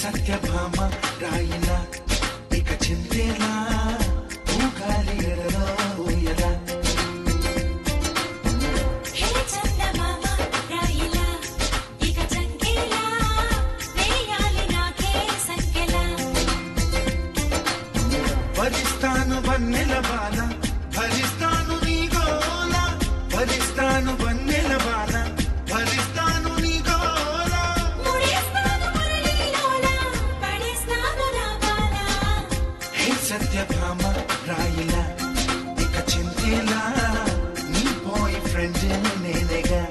సత్యభామ రాయిలా ఇక చింతేలా ఊగాలి ఎడలో ఊయలా భరిస్తాను వన్నెల బాల భరిస్తాను నీ గోల భరిస్తాను వన్నెల బాల భరిస్తాను నీ గోల హే సత్యభామ రాయిలా ఇక చింతేలా నీ బాయ్ ఫ్రెండ్ నేనేగా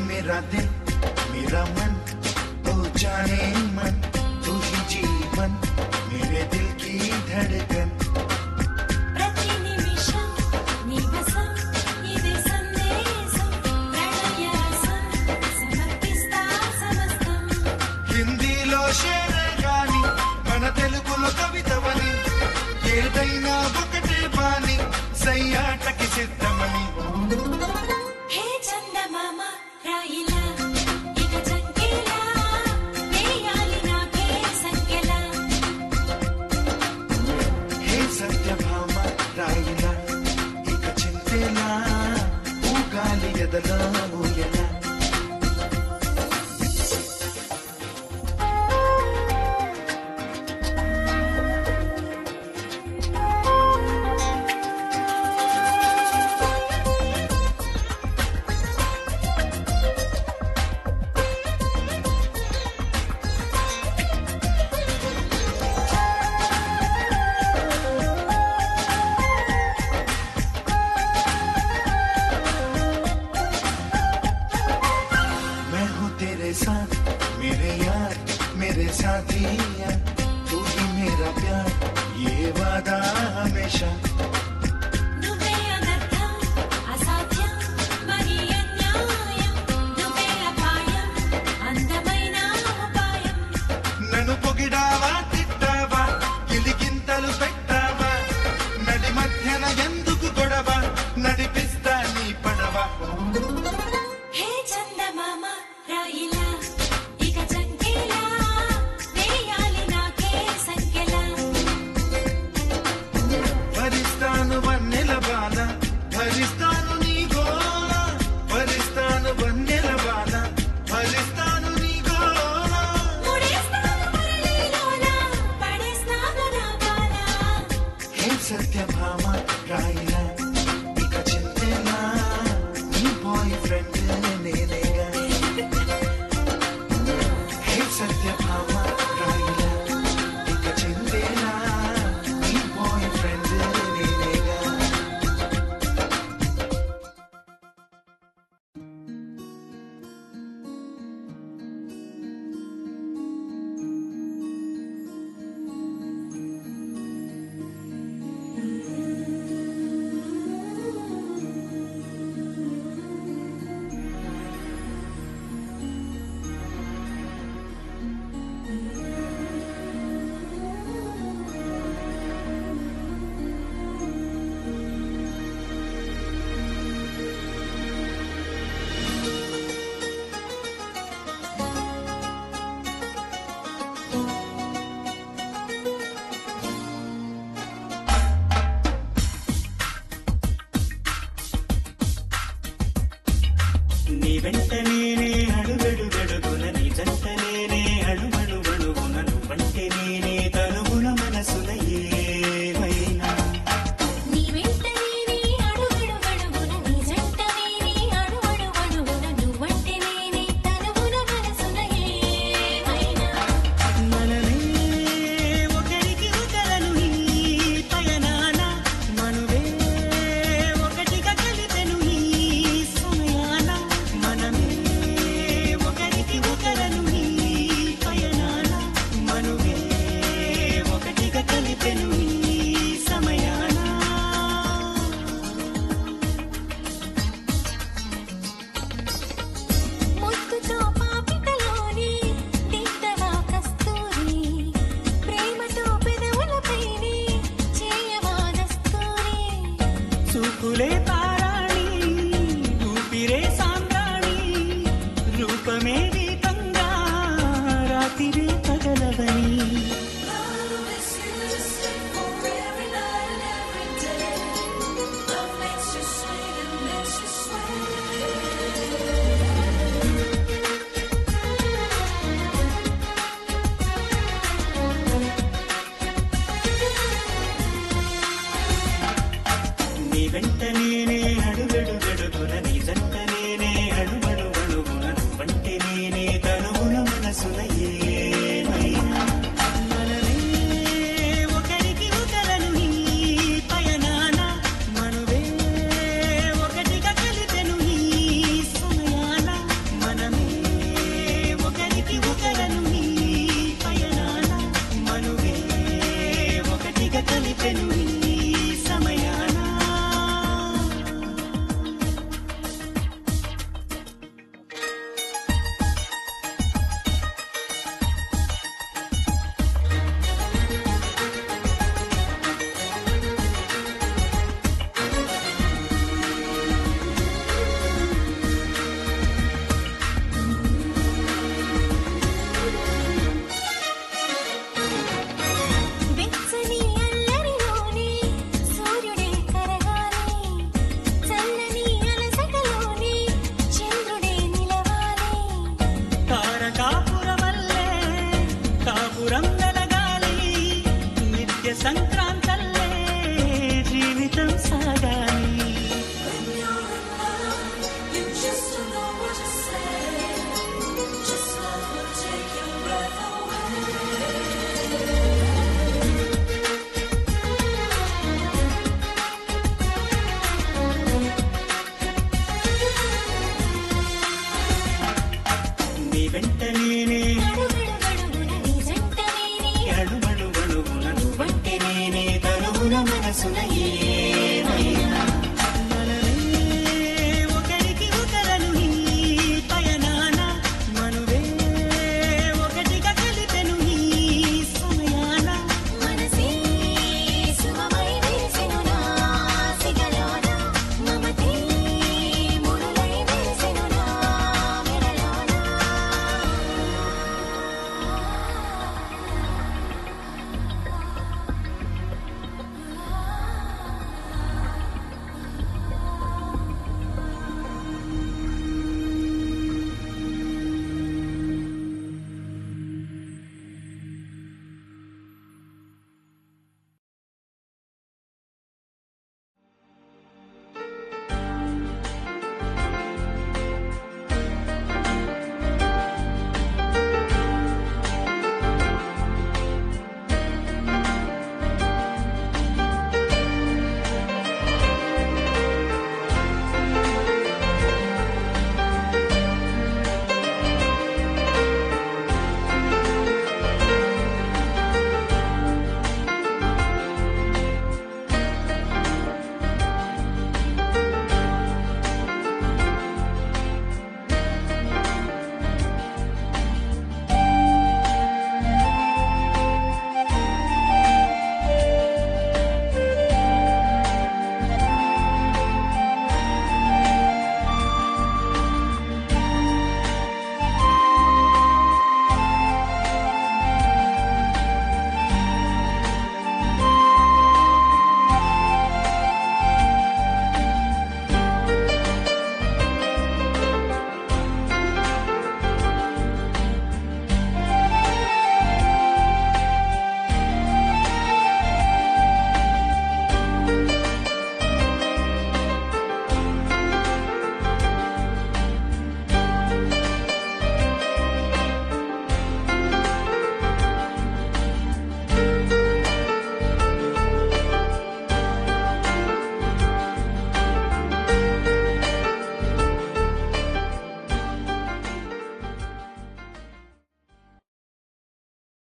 मेरा दिल मेरा मन तू जाने मन तू ही जीवन मेरे दिल की धड़कन प्रति निमिषम निवसम इदे संदेशम प्रणय रसम समर्पिस्ता समस्తం హిందీలో షేరే గాని మన తెలుగులో కవితవని ఏదైనా ఒకటే బాని సయ్యాటకి సిద్ధమని హే చందమామ రాయిలా ఇక చంకేలా వేయాలి నాకే సంకెలా హే సత్యభామ రాయిలా ఇక చింతేలా ఊగాలి ఎదలో ఊయలా तेरे साथ मेरे यार मेरे साथिया तू ही मेरा प्यार ये वादा हमेशा నువ్వే అనర్థం అసాధ్యం మరి అన్యాయం నువ్వే అపాయం అందమైన ఉపాయం నన్ను పొగిడావా తిట్టావా గిలిగింతలు పెట్టావా నడి మధ్యన ఎందుకు గొడవ నడిపిస్తా నీ పడవ హే చందమామ రాయిలా ఇక చంకేలా వేయాలి నాకే సంకెలా భరిస్తాను వన్నెల బాల భరిస్తాను నీ గోల భరిస్తాను వన్నెల బాల భరిస్తాను నీ గోల ముడేస్తాను మురళీలోన పడేస్తాను నా బాల హే సత్యభామ రాయిలా ఇక చింతేలా నీ బాయ్ ఫ్రెండ్ నేనేగా హే సత్యభామ రాయిలా ఇక చింతేలా నీ బాయ్ ఫ్రెండ్ నేనేగా నీ వెంట నేనే అడుగడుగడుగున నీ జంట నేనే అడుగడుగడుగున నువ్వంటే నేనే తనుగుణ మనసున ఏమైనా నీ వెంట నేనే అడుగడుగడుగున నీ జంట నేనే అడుగడుగడుగున నువ్వంటే నేనే తనుగుణ మనసున ఏమైనా మనమే ఒకరికి ఒకరను ఈ పయనాన చూపులే తారాణి ఊపిరే సాంబ్రాణి రూపమే దీపంగా రాతిరే పగలవని Love is here to stay for every night and every day. Love makes you sweet and makes you sway. నీ వెంట నేనే అడుగడుగడుగున నీ జంట నేనే అడుగడుగడుగున నువ్వంటే నేనే తనువున మనసున ఏమైనా మనమే ఒకరికి ఒకరను ఈ పయనాన మనవే ఒకటిగా కలిపెను ఈ సమయాన మనమే ఒకరికి ఒకరను ఈ పయనాన మనవే ఒకటిగా కలిపెను ఈ సమయాన వెచ్చని అల్లరిలోనే సూర్యుడే కరగాలి చల్లని అలసటలోనే చంద్రుడే నిలవాలి తారకాపురమల్లే కాపురం వెలగాలి నిత్య సంక్రాంతల్లే జీవితం సాగాలి When you're in love, you just don't know what to say. Just love will take your breath away. నీ వెంట నేనే అడుగడుగడుగున నీ జంట నేనే అడుగడుగడుగున నువ్వంటే నేనే తనువున మనసున ఏ